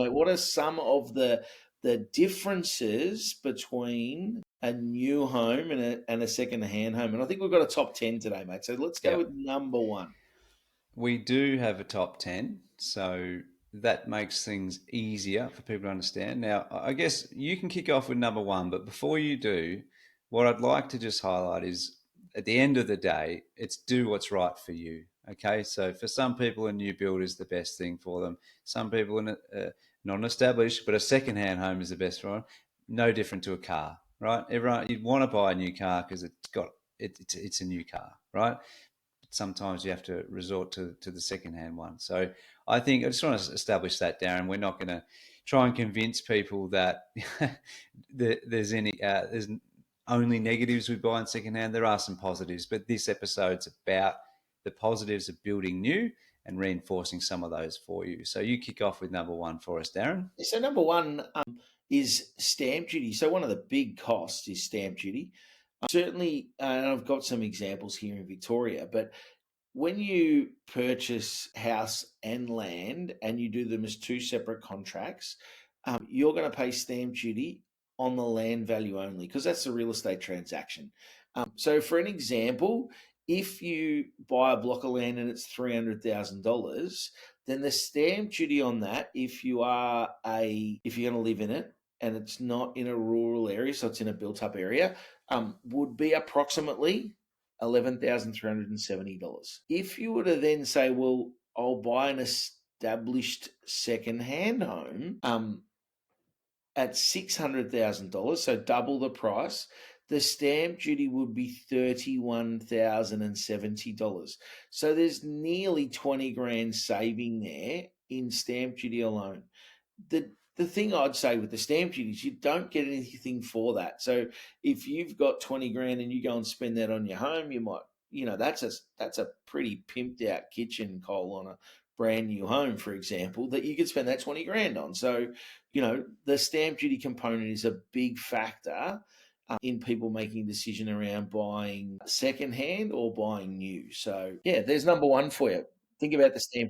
Like, what are some of the differences between a new home and a second-hand home? And I think we've got a top 10 today, mate. So let's go Yeah, with number one. we do have a top 10, so that makes things easier for people to understand. Now, I guess you can kick off with number one, but before you do, what I'd like to just highlight is at the end of the day, it's do what's right for you. Okay, so for some people, a new build is the best thing for them. Some people, not an established, but a second-hand home is the best for them. No different to a car, right? Everyone, you'd want to buy a new car because it's a new car, right? Sometimes you have to resort to the secondhand one. So I think I just want to establish that, Darren. We're not going to try and convince people that there's only negatives with buying secondhand. There are some positives, but this episode's about the positives of building new and reinforcing some of those for you. So you kick off with number one for us, Darren. So number one is stamp duty. So one of the big costs is stamp duty. Certainly, and I've got some examples here in Victoria, but when you purchase house and land and you do them as two separate contracts, you're going to pay stamp duty on the land value only because that's a real estate transaction. So, for an example, if you buy a block of land and it's $300,000, then the stamp duty on that, if you're going to live in it and it's not in a rural area, so it's in a built-up area, would be approximately $11,370. If you were to then say, well, I'll buy an established second-hand home at $600,000, so double the price, the stamp duty would be $31,070. So there's nearly 20 grand saving there in stamp duty alone. The thing I'd say with the stamp duty is you don't get anything for that. So if you've got 20 grand and you go and spend that on your home, you might, that's a pretty pimped out kitchen, Cole, on a brand new home, for example, that you could spend that 20 grand on. So, the stamp duty component is a big factor in people making a decision around buying secondhand or buying new. So, yeah, there's number one for you. Think about the stamp duty.